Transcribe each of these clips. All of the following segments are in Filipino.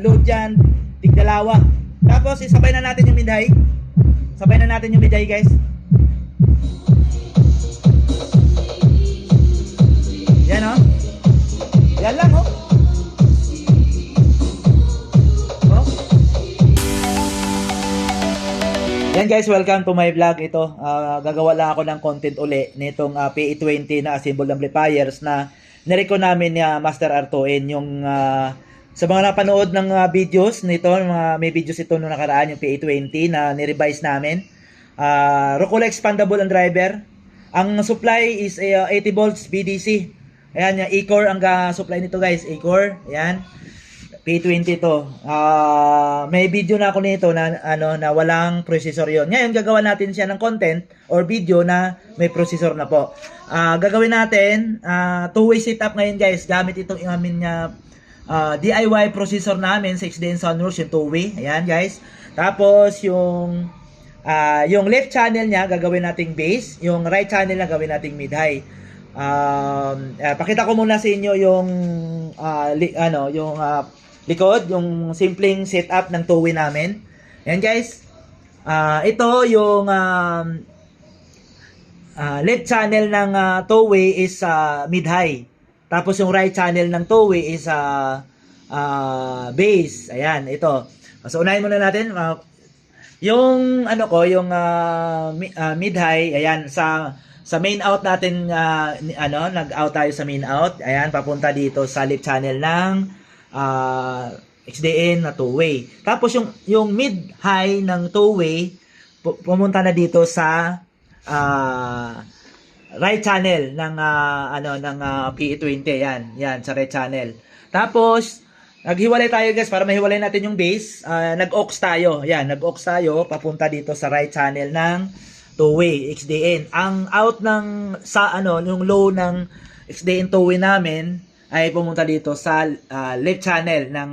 load yan, tigdalawa. Tapos isabay na natin yung mid-high. Sabay na natin yung mid-high, guys. Yan oh. Yan lang oh. Oh. Yan guys, welcome to my vlog. Ito, gagawa lang ako ng content uli nitong PE20 na assembled amplifiers na nireko namin ni Master Artoin. Yung sa mga napanood ng videos nito, may videos ito nung nakaraan, yung PE20 na nirevise namin. Rockula expandable ang driver. Ang supply is 80 volts BDC. Ayan, yung E-core ang supply nito guys, E-core. Ayan. P20 to. May video na ako nito na na walang processor 'yon. Ngayon gagawa natin siya ng content or video na may processor na po. Gagawin natin two-way setup ngayon guys, gamit itong amin DIY processor namin sa XDN Sunroof, yung two-way. Ayan guys. Tapos yung left channel niya gagawin nating bass, yung right channel na gawin nating mid-high. Pakita ko muna sa inyo yung likod, yung simpleng setup ng two-way namin. Ayan guys. Ito yung left channel ng two-way is mid-high. Tapos yung right channel ng two-way is bass. Ayan, ito. So unahin muna natin yung yung mid-high. Ayan, sa main out natin, nag-out tayo sa main out. Ayan, papunta dito sa left channel ng XDN na two-way. Tapos yung mid-high ng two-way pumunta na dito sa right channel ng PE20. Yan sa right channel. Tapos naghiwalay tayo guys para mahiwalay natin yung bass. Nag-aux tayo. Yan, nag-aux tayo papunta dito sa right channel ng two-way XDN. Ang out ng yung low ng XDN two-way namin ay pumunta dito sa left channel ng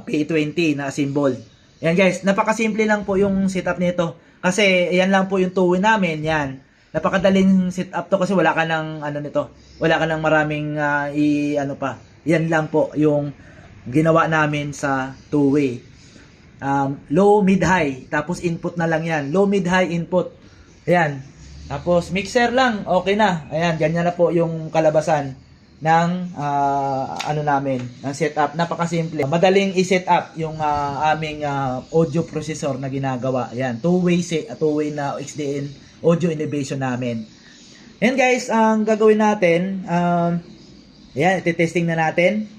PE20 na assembled. Yan guys, napakasimple lang po yung setup nito. Kasi yan lang po yung two-way namin, yan. Napakadaling setup to kasi wala ka ng nito. Wala ka ng maraming Yan lang po yung ginawa namin sa two-way. Low, mid, high. Tapos input na lang yan. Low, mid, high, input. Ayan. Tapos mixer lang. Okay na. Ayan. Ganyan na po yung kalabasan ng namin. Ng setup. Napakasimple. Madaling i-set up yung aming audio processor na ginagawa. Ayan. Two-way na XDN audio innovation namin. Ayan guys. Ang gagawin natin. Ayan. Iti-testing na natin.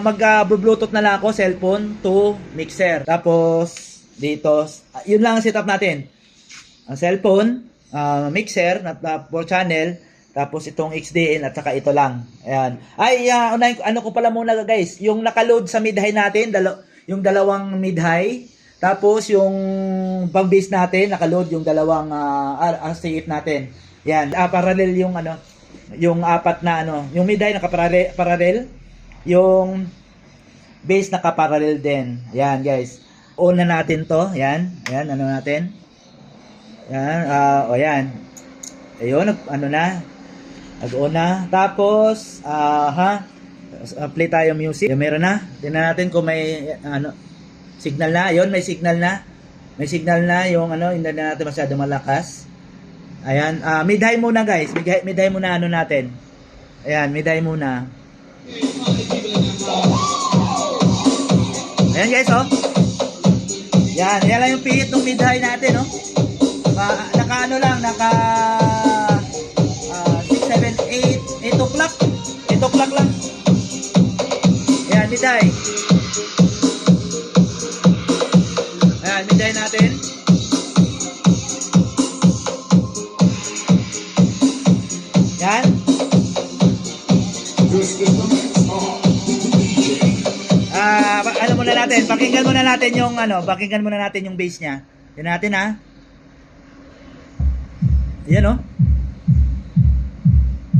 Mag-bluetooth na lang ako, cellphone to mixer. Tapos, dito, yun lang ang setup natin. Ang cellphone, mixer, na 4 channel, tapos itong XDN at saka ito lang. Ayan. Ko pala muna guys, yung nakaload sa mid-high natin, yung dalawang mid-high, tapos yung pang bass natin, nakaload yung dalawang RCF natin. Yan, parallel yung apat na yung mid-high naka-parallel. Yung base naka-parallel din. Yan guys. On na natin to. Yan. Yan. Natin. Yan. Yan. Ayun. na. Nag-on na. Tapos, play tayo music. Yan, meron na. Tingnan natin kung may, signal na. Ayun, may signal na. May signal na yung, hindi na natin masyado malakas. Ayan. Mid-high muna guys. Mid-high muna natin. Ayan, mid-high muna. Ayan guys, oh. Yan lang yung pihit ng mid-high natin, oh. Naka 6, 7, 8 o'clock. 8 o'clock lang. Ayan, mid-high. Ayan, mid-high natin. Yan. Muna natin, pakinggan muna natin yung bass niya. Yan natin ha. Yan oh.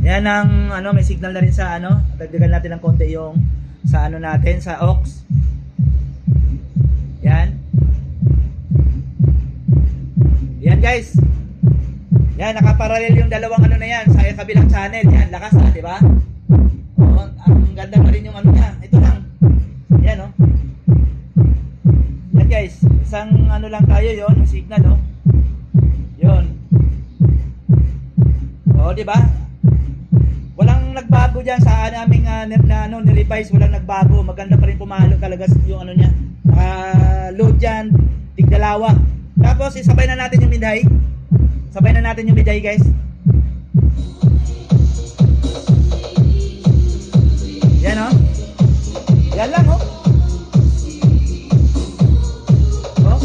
Yan ang may signal na rin sa dagdagan natin ng konti yung sa natin sa aux. Yan. Yan guys. Yan nakaparallel yung dalawang na yan sa kabilang channel. Yan lakas di ba? maganda pa rin yung ano niya. Ito lang. Yan, oh. Yan guys, isang ano lang tayo yon, yung signal, oh. Yun. Oh, di ba? Walang nagbago diyan sa aming ni-revise, walang nagbago. Maganda pa rin pumalo talaga yung ano niya. Load diyan, tigdalawa. Tapos isabay na natin yung midhay. Sabay na natin yung midhay, guys. Yan, oh. Yan lang, oh. Oh.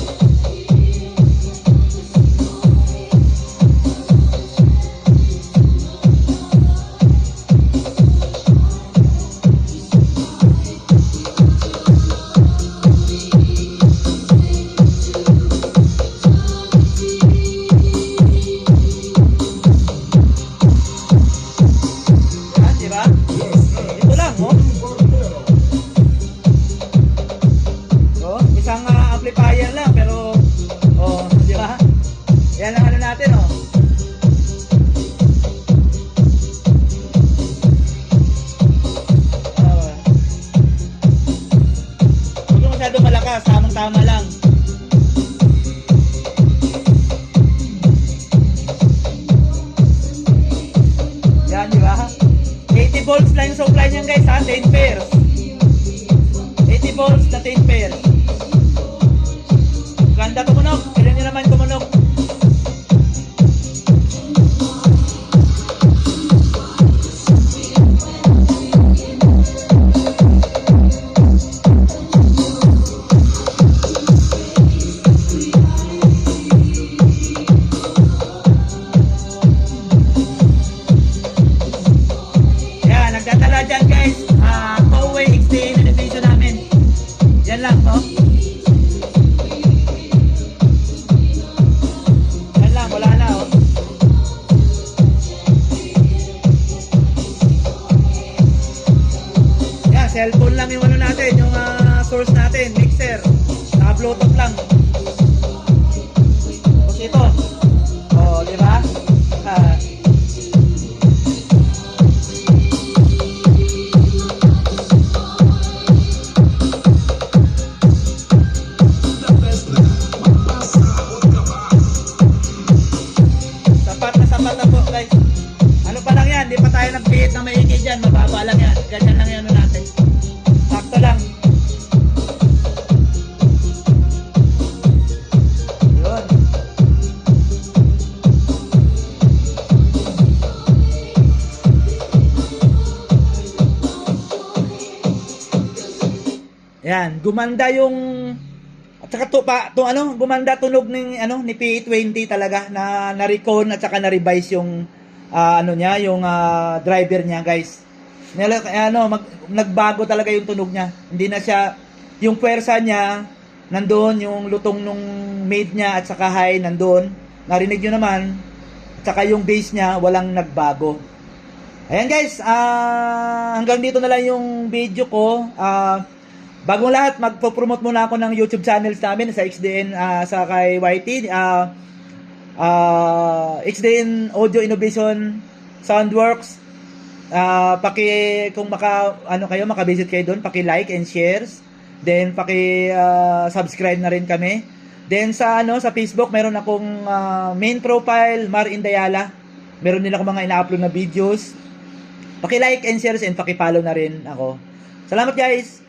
Yan, di ba? Ito lang, oh. Oh, isang amplifier lang pero oh, di ba? Yan ang ano natin, oh. Oh. Huwag yung masyado malakas, tamang-tama lang. Yan, di ba? 80 volts lang yung supply niyan, guys, ha? 10 pairs. 80 volts na 10 pairs. Ganda tumunog. Kailan nyo naman tumunog. Yan, nagdadala dyan, guys. Huawei XDA innovation namin. Yan lang, oh. Yan lang, wala na, oh. Yan, cellphone lang yung ano natin, yung source natin, mixer. Naka Bluetooth lang. Tapos ito. Oh, di ba? Sapat na po, guys. Ano pa lang yan, di pa tayo nag-beat na maigi dyan, mababa lang yan. Ganyan lang yan natin. Sakto lang. Yun. Yan, gumanda yung at saka gumanda tunog ni P820 talaga na recon at saka na-revise yung yung driver niya, guys. Nagbago talaga yung tunog niya. Hindi na siya yung puwersa niya nandoon, yung lutong nung mid niya at saka high nandoon. Narinig niyo naman. At saka yung bass niya walang nagbago. Ayan, guys, hanggang dito na lang yung video ko. Bagong lahat, magpo-promote muna ako ng YouTube channels namin sa XDN, sa kay YT, XDN Audio Innovation Soundworks. Kung maka-visit kayo doon, paki-like and shares. Then subscribe na rin kami. Then sa Facebook, meron akong main profile, Mar Indayala. Meron din ako mga ina-upload na videos. Paki-like and shares and paki-follow na rin ako. Salamat, guys.